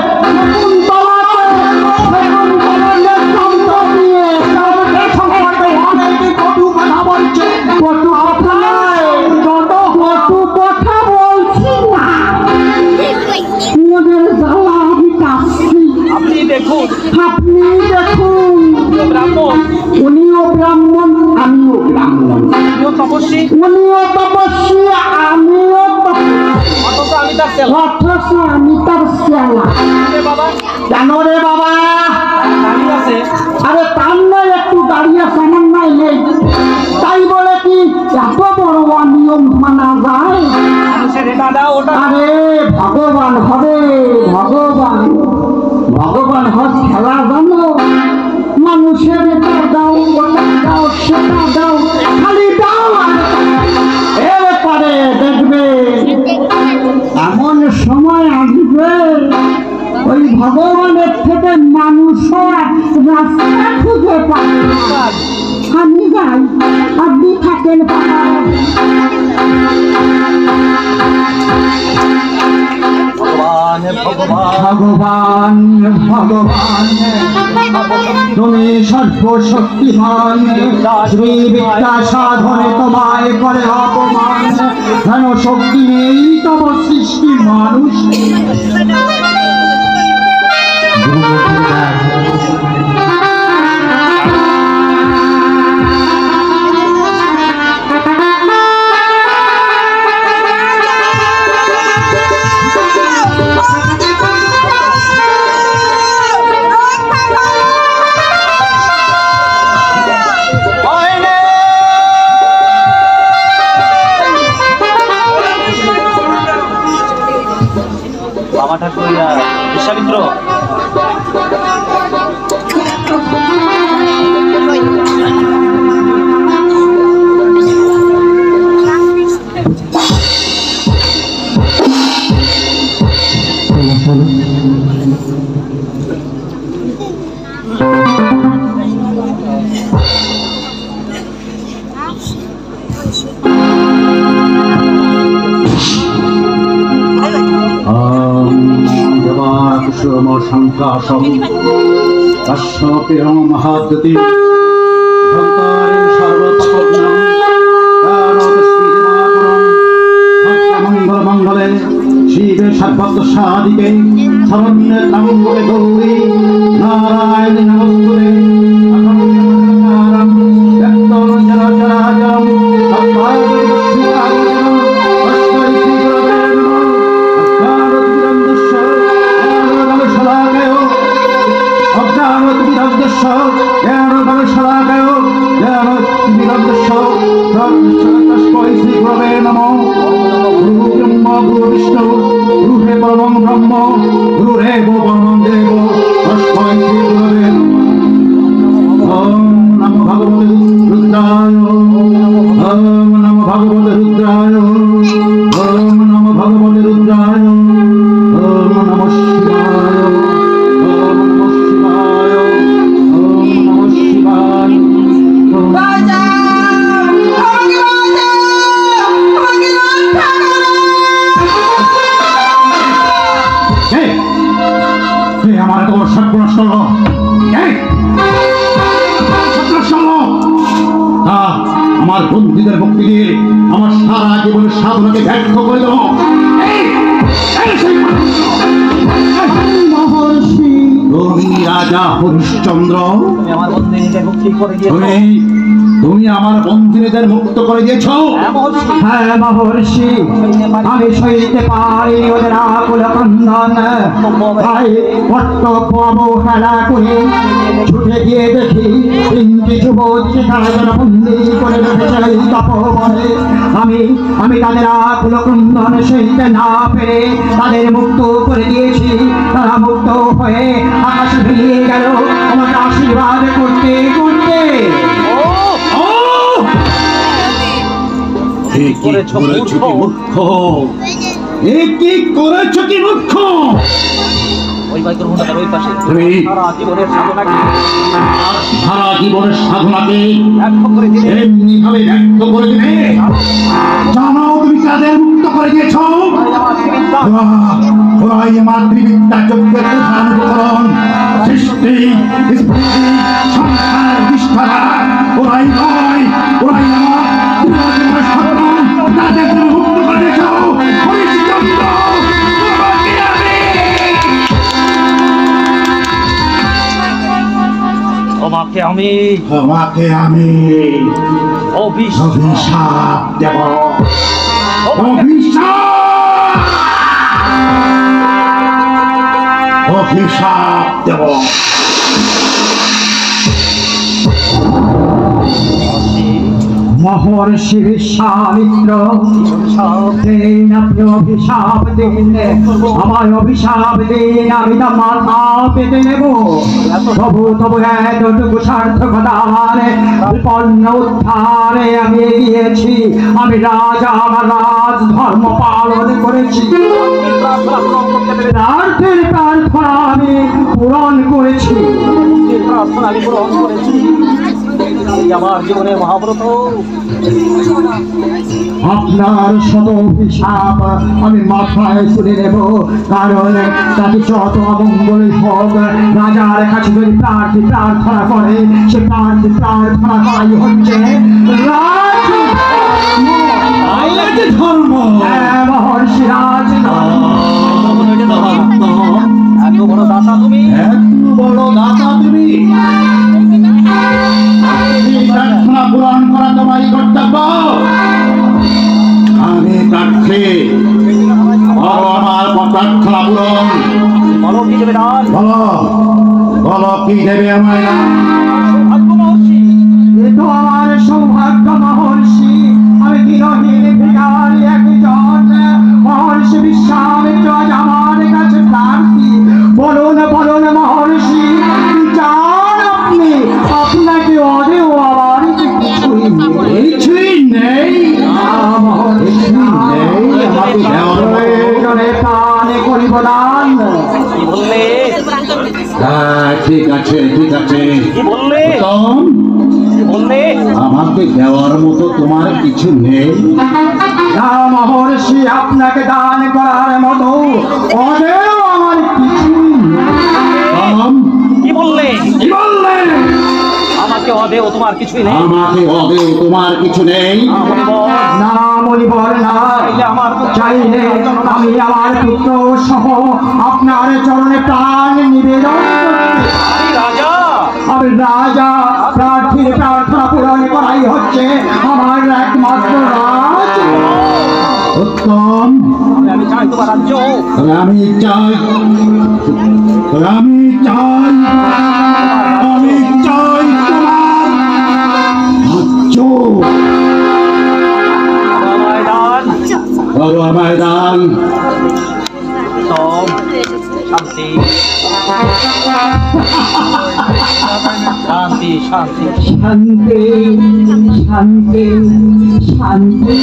আপনি দেখুন, উনিও ব্রাহ্মণ আমিও ব্রাহ্মণ, তপস্বী, উনিও তপস্বী আমিও অথচ আমি তার ছেলে। অথচ আমি তার চেলা। বাবা কেন রে বাবা? দাঁড়িয়ে আছে, আরে তার নয় একটু দাঁড়িয়ে সামান নাই নেই, তাই বলে কি এত বড় অনিয়ম মানা যায়? মানুষের এটা দাও ওটা। আরে ভগবান হবে, ভগবান ভগবান হস খেলা জানো? মানুষের এটা দাও ওটা দাও সেটা দাও, খালি দাও আর এরপরে দেখবে এমন সময় আসবে ওই ভগবানের থেকে মানুষও রাস্তা খুঁজে পাবে না। আমি যাই, আপনি থাকেন ভগবান ভগবান ভগবান তুমি সর্বশক্তিমান, শ্রী বিদ্যা সাধনে তোমায় করে অপমান। ধন শক্তি নেই তব সৃষ্টি মানুষ। বাবা ঠাকুর বিশ্বামিত্র সংকাশম কাশ্যপেয়ং মহাদ্যতি মঙ্গল মঙ্গলে শিবে ভক্তসাদিকে শরণ্যের নামে গৌরী নারায়ণ নমস্তুতে আমার বন্ধুদের মুক্তি দিয়ে আমার সারা জীবনের সাধনাকে ব্যর্থ করে দেব। মহর্ষি রাজা হরিশ্চন্দ্র, তুমি আমার বন্ধুদের মুক্ত করে দিয়েছ। হ্যাঁ মহর্ষি, আমি সইতে পারি ওদের আকুল ক্রন্দন। ভাই কর্তব্য অবহেলা করে ছুটে গিয়ে দেখি তিনটি যুবতী তারা বন্দি করে রেখেছে এই তপবনে। আমি তাদের আকুল ক্রন্দন সইতে না পেরে তাদের মুক্ত করে দিয়েছি। তারা মুক্ত হয়ে আকাশে বেরিয়ে গেল আমাকে আশীর্বাদ করতে করতে। সারা জীবনের সাধনাকে এমনি ভাবে ব্যক্ত করে দিলে জানো তুমি তাদের মুক্ত করে দিয়েছ। ওরাই আমার ত্রিবিদ্যা যজ্ঞের প্রধান সৃষ্টি স্মৃতি সংসার বিস্তারা। ওরাই নয়, ওরাই আমার তাদের তুমি মুক্ত করে দিয়েছ। হরিশ্চন্দ্র তোমাকে আমি অভিশাপ দেব। অভিশাপ দেব। মহর্ষি বিশ্বামিত্র দিন আপনি অভিশাপ দিন, আমার অভিশাপ দিন, আমি তা মাথা পেতে নেব। তবু এতটুকু সার্থকতা আমার বিপন্ন উদ্ধারে আমি এগিয়েছি। আমি রাজা, আমার রাজ ধর্ম পালন করেছি। প্রার্থের প্রার্থনা আমি পূরণ করেছি। আমার জীবনের মহাব্রত আপনার শত অভিশাপ আমি মাথায় তুলে নেব। কারণ তাকে যত অমঙ্গল হোক, রাজার কাছে যদি প্রার্থী প্রার্থনা করে, সে প্রার্থী প্রার্থনা করাই হচ্ছে ধর্ম। মহর্ষি রাজ এত বড় দাতা তুমি, প্রার্থনা পূরণ করা তোমারই কর্তব্য। আমি প্রার্থী, আমার প্রার্থনা পূরণ। বলো কি দেবে দান? বলো কি দেবে আমায়? এ তো আমার সৌভাগ্য মহর্ষি। আমি দিনহীন ভিখারি একজন। মহর্ষি বিশ্বামিত্র আজ আমার কাছে প্রার্থী। বলুন মহর্ষি, চান আপনি? আপনাকে অদেও আমার কিছুই নেই। প্রাণে করিব দান। ঠিক আছে আমাকে দেওয়ার মতো তোমার কিছু নেই। মহর্ষি, আপনাকে দান করার মতো অদেও আমার কিছু নেই। কি বললে? আমাকে অদেও তোমার কিছুই নেই। আমাকে অদেও তোমার কিছু নেই। না মনিবর না, আমার চাইলে আমি আমার পুত্র সহ আপনার চরণে প্রাণ নিবেদন করতে। রাজা আমি রাজা, প্রার্থীর প্রার্থনা পূরণ করাই হচ্ছে আমার একমাত্র রাজ। উত্তম, আমি চাই তোমার রাজ্য আমি চাই, আমি চাই, আমি চাই তোমার রাজ্য। ময়দান বড় ময়দান, শান্তি শান্তি শান্তি শান্তি, শান্তি, শান্তি।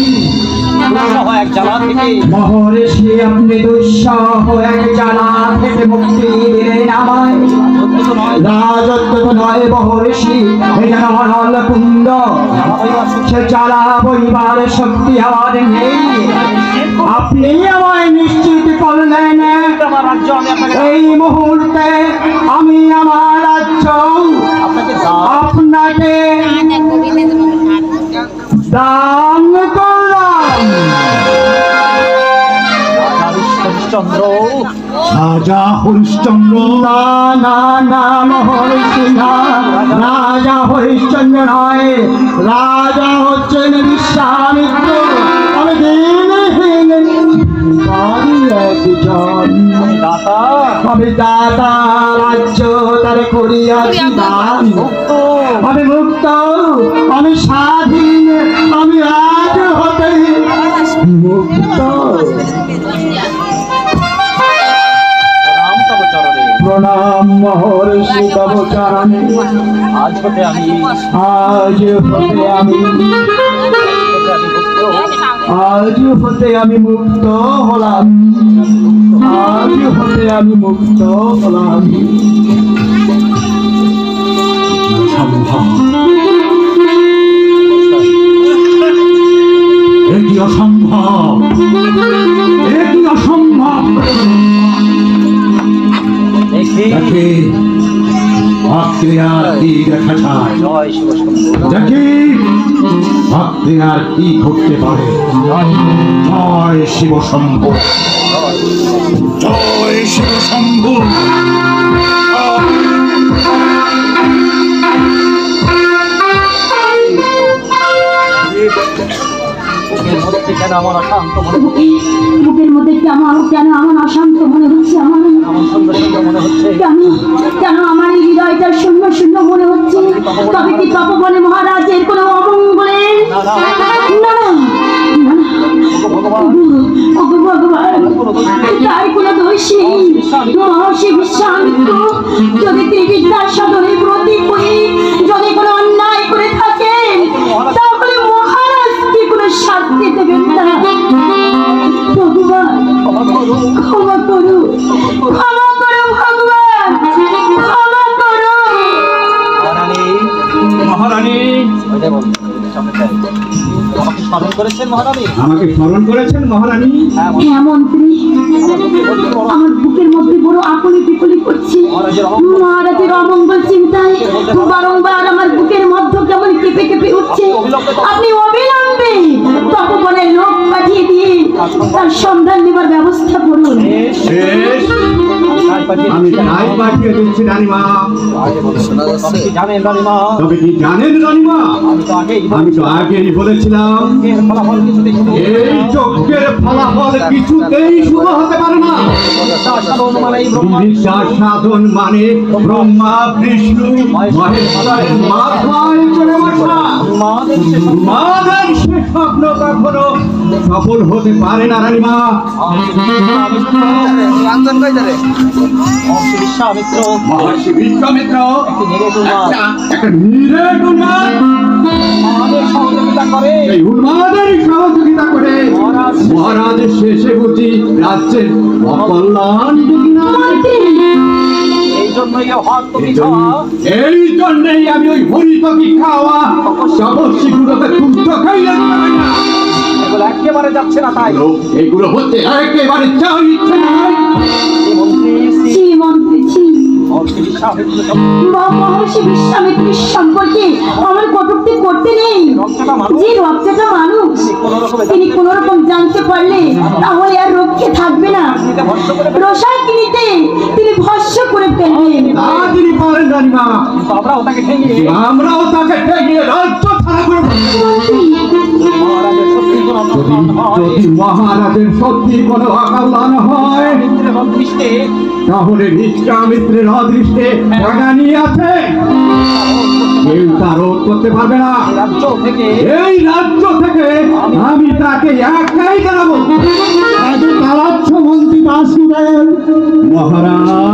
দুঃসহ এক জ্বালা থেকে মহর্ষি আপনি দুঃসহ এক জ্বালা থেকে মুক্তি দিলেন আমায়। অদ্ভুত নয় রাজত্ব তো নয় মহর্ষি, এই যেন অনল কুণ্ড, সে জ্বালা বইবার শক্তি আমার নেই। আপনি আমায় নিশ্চিত করলেন আমার রাজ্য আমি আপনাকে এই মুহূর্তে আমি আমার রাজ্য আপনাকে আপনাকে দান করলাম। চন্দ্র রাজা হরিশ্চন্দ্র, না না না মহর্ষি না, রাজা হরিশ্চন্দ্র নয়, রাজা হচ্ছেন বিশ্বামিত্র। আমি দিনহীন একজন, দাতা আমি দাতা, রাজ্য তার করিয়াছি দান। আমি মুক্ত, আমি স্বাধীন, আমি আজ হতে মুক্ত। প্রণাম তব চরণে প্রণাম মহর্ষি তব চরণে। আজ হতে আমি আজ হতে আমি, আজ হতে আমি মুক্ত হলাম, আজ হতে আমি মুক্ত হলাম। এটি অসম্ভব, এটি অসম্ভব। দেখি ভক্তি আর কি দেখা যায়, জয় শিব শম্ভু দেখি ভক্তি আর কি করতে পারে। জয় শিব শম্ভু, জয় শিব শম্ভু। বুকের মধ্যে কেন আমার অশান্ত মনে হচ্ছে বুকের মধ্যে কেন আমার অশান্ত মনে হচ্ছে, আমার এমন সুন্দর সুন্দর মনে হচ্ছে কেন কেন আমার এই হৃদয়টা শূন্য শূন্য মনে হচ্ছে। তবে কি তপবনে মহারাজের কোনো অমঙ্গলে? না না না না না না। ভগবান ওগো ভগবান, তার কোনো দোষ নেই। মহর্ষি বিশ্বামিত্র যদি ত্রিবিদ্যার সাধনে ব্রতী হয়ে যদি কোনো অন্যায় করে থাকেন, তাহলে মহারাজকে কোনো শাস্তি দেবেন না। ভগবান ক্ষমা করো, ক্ষমা করো ভগবান, ক্ষমা করো। মহারানী মহারানী ওইটা বল সামনে যাই। আমাকে স্মরণ করেছেন মহারানী? আমাকে স্মরণ করেছেন মহারানী? হ্যাঁ হ্যাঁ মন্ত্রী, আমার বুকের মধ্যে বড় আকুলি বিকুলি করছে। মহারাজের অমঙ্গল চিন্তায় বারংবার আমার বুকের মধ্যে কেমন কেঁপে কেঁপে উঠছে। আপনি অবিলম্বে তপবনের লোক পাঠিয়ে দিয়ে তার সন্ধান নেবার ব্যবস্থা করুন। শেষ, আমি তাই পাঠিয়ে দিচ্ছি রানীমা। আপনি কি জানেন রানীমা? তবে কি জানেন রানীমা, আমি তো আগেই আমি তো আগেই বলেছিলাম এর ফলাফল কিছুতেই শুরু হতে এই যজ্ঞের ফলাফল কিছুতেই শুভ হতে পারে না। সাধন মানে এই ব্রহ্মা বিদ্যা সাধন মানে ব্রহ্মা বিষ্ণু মহেশ্বরের মাথায় চলে বসা। মাদের শেষ মাদের সে স্বপ্ন কখনো সফল হতে পারে না রানীমা। বিশ্বামিত্র মহর্ষি বিশ্বামিত্র একটি নিরেট উন্মাদ একটা নিরেট উন্মাদ, আমাদের সহযোগিতা করে এই উন্মাদের সহযোগিতা করে মহারাজ শেষে বুঝি রাজ্যের অকল্যাণ ডুবি না। এই জন্যই হস্ত এই জন্যই আমি ওই হরিতকি খাওয়া তপস্বীগুলোকে তুষ্ট খাইলে না। এগুলো একেবারে যাচ্ছে না। তাই এগুলো হচ্ছে একেবারে যা ইচ্ছে নাই। মন্ত্রী ছি মন্ত্রী ছি, মহর্ষি বিশ্বামিত্রের সম্পর্কে আমার কটূক্তি করতে নেই। যে রক্তটা মানুষ তিনি কোন রকম জানতে পারলে তাহলে আর রক্ষে থাকবে না। রসায় কিনিতে তিনি ভস্য করে ফেলবেন। তিনি পারেন রানীমা, আমরাও তাকে ঠেঙিয়ে আমরাও তাকে ঠেকিয়ে রাজ্য ছাড়া করে যদি মহারাজের সত্যি কোনো অকল্যাণ হয় তাহলে বিশ্বামিত্রের অদৃষ্টে বাগানি আছে, কেউ তা রোধ করতে পারবে না। রাজ্য থেকে এই রাজ্য থেকে আমি তাকে একাই দাঁড়াবো। মন্ত্রী বাসুদেব মহারাজ